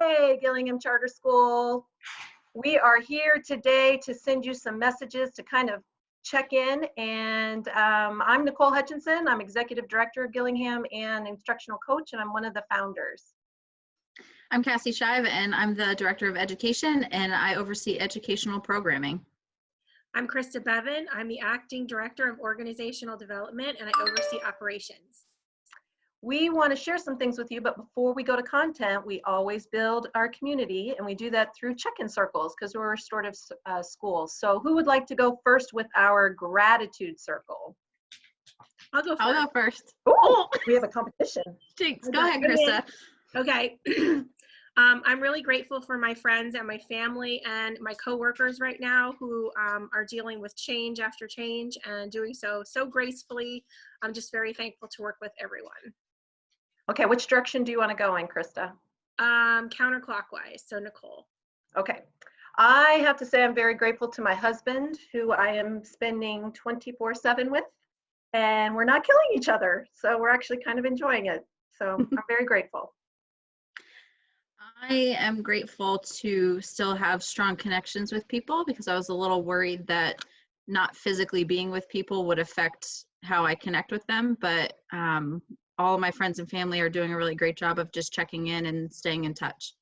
Hey, Gillingham Charter School. We are here today to send you some messages to kind of check in. And I'm Nicole Hutchinson. I'm Executive Director of Gillingham and Instructional Coach, and I'm one of the founders. I'm Cassie Shive, and I'm the Director of Education, and I oversee educational programming. I'm Krista Bevan. I'm the Acting Director of Organizational Development, and I oversee operations. We want to share some things with you, but before we go to content, we always build our community, and we do that through check-in circles because we're a restorative school. So who would like to go first with our gratitude circle? I'll go first. I'll go first. Oh, we have a competition. Jinx, go ahead, Krista. Okay. I'm really grateful for my friends and my family and my coworkers right now who are dealing with change after change and doing so gracefully. I'm just very thankful to work with everyone. Okay, which direction do you want to go in, Krista? Counterclockwise, so Nicole. Okay. I have to say I'm very grateful to my husband, who I am spending 24/7 with, and we're not killing each other. So we're actually kind of enjoying it. So I'm very grateful. I am grateful to still have strong connections with people because I was a little worried that not physically being with people would affect how I connect with them, but all of my friends and family are doing a really great job of just checking in and staying in touch.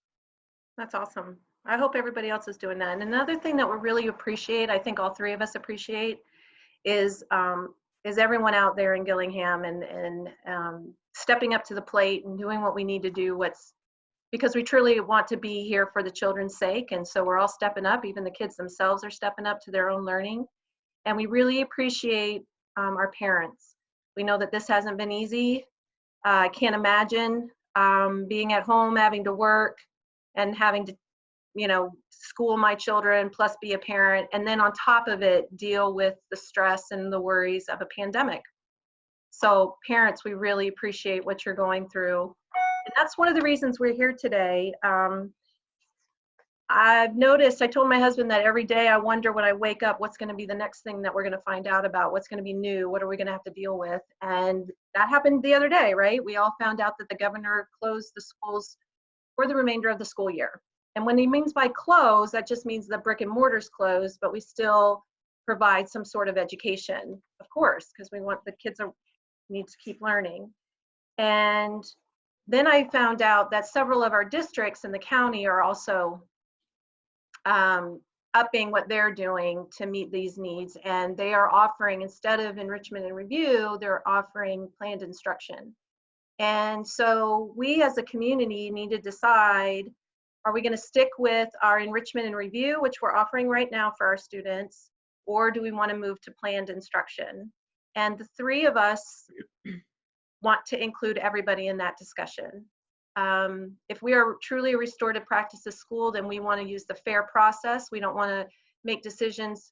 That's awesome. I hope everybody else is doing that. And another thing that we really appreciate, I think all three of us appreciate, is everyone out there in Gillingham and stepping up to the plate and doing what we need to do, because we truly want to be here for the children's sake. And so we're all stepping up. Even the kids themselves are stepping up to their own learning. And we really appreciate our parents. We know that this hasn't been easy. I can't imagine being at home, having to work and having to, school my children, plus be a parent. And then on top of it, deal with the stress and the worries of a pandemic. So parents, we really appreciate what you're going through. And that's one of the reasons we're here today. I've noticed, I told my husband that every day I wonder when I wake up, what's going to be the next thing that we're going to find out about, what's going to be new, what are we going to have to deal with? And that happened the other day, right? We all found out that the governor closed the schools for the remainder of the school year. And when he means by close, that just means the brick and mortar's closed, but we still provide some sort of education, of course, because we want the kids need to keep learning. And then I found out that several of our districts in the county are also upping what they're doing to meet these needs. And they are offering, instead of enrichment and review, they're offering planned instruction. And so we as a community need to decide, are we going to stick with our enrichment and review, which we're offering right now for our students, or do we want to move to planned instruction? And the three of us want to include everybody in that discussion. If we are truly a restorative practices school, then we want to use the FAIR process. We don't want to make decisions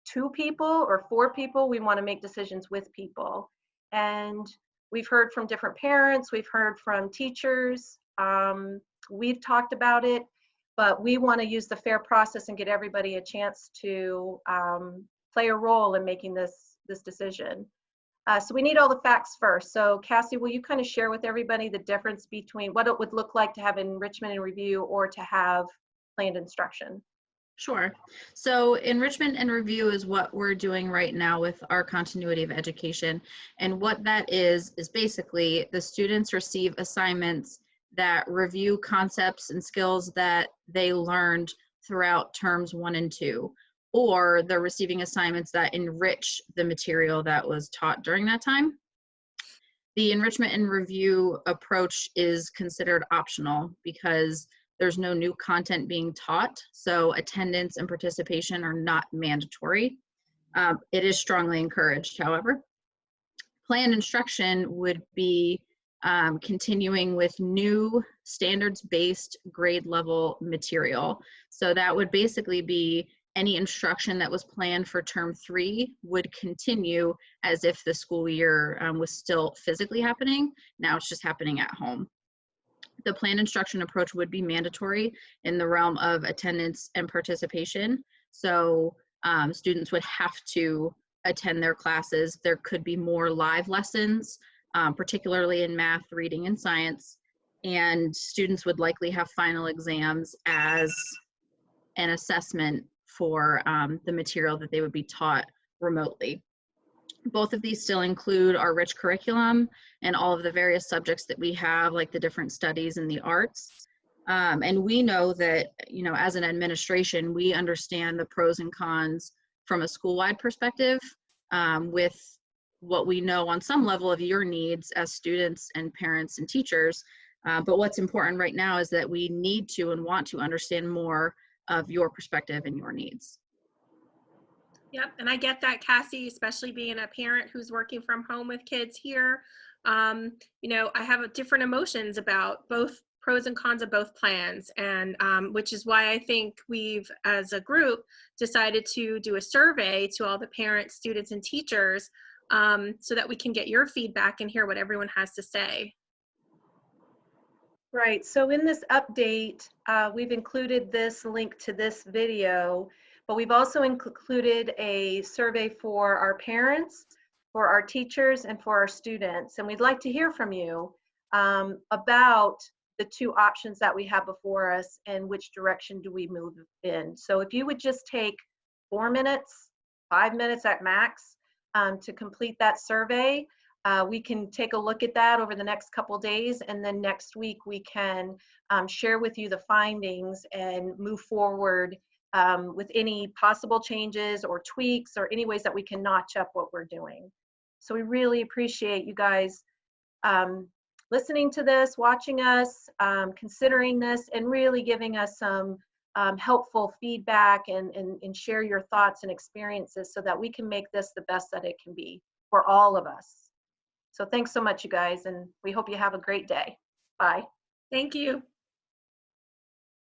to people or for people. We want to make decisions with people. And we've heard from different parents. We've heard from teachers. We've talked about it, but we want to use the FAIR process and get everybody a chance to play a role in making this decision. So we need all the facts first. So Cassie, will you kind of share with everybody the difference between what it would look like to have enrichment and review or to have planned instruction? Sure. So enrichment and review is what we're doing right now with our continuity of education. And what that is basically the students receive assignments that review concepts and skills that they learned throughout terms 1 and 2. Or they're receiving assignments that enrich the material that was taught during that time. The enrichment and review approach is considered optional because there's no new content being taught, so attendance and participation are not mandatory. It is strongly encouraged, however. Planned instruction would be continuing with new standards-based grade level material. So that would basically be any instruction that was planned for term 3 would continue as if the school year was still physically happening. Now it's just happening at home. The planned instruction approach would be mandatory in the realm of attendance and participation. So students would have to attend their classes. There could be more live lessons, particularly in math, reading, and science. and students would likely have final exams as an assessment for the material that they would be taught remotely. Both of these still include our rich curriculum and all of the various subjects that we have, like the different studies in the arts. And we know that, you know, as an administration, we understand the pros and cons from a school-wide perspective, with what we know on some level of your needs as students and parents and teachers. But what's important right now is that we need to and want to understand more of your perspective and your needs. Yep, and I get that, Cassie, especially being a parent who's working from home with kids here. You know, I have different emotions about both pros and cons of both plans, and which is why I think we've, as a group, decided to do a survey to all the parents, students, and teachers, so that we can get your feedback and hear what everyone has to say. Right, so in this update, we've included this link to this video, but we've also included a survey for our parents, for our teachers, and for our students. And we'd like to hear from you about the two options that we have before us and which direction do we move in. So if you would just take 4 minutes, 5 minutes at max to complete that survey. We can take a look at that over the next couple days, and then next week we can share with you the findings and move forward with any possible changes or tweaks or any ways that we can notch up what we're doing. So we really appreciate you guys listening to this, watching us, considering this, and really giving us some helpful feedback and share your thoughts and experiences so that we can make this the best that it can be for all of us. So thanks so much, you guys, and we hope you have a great day. Bye. Thank you.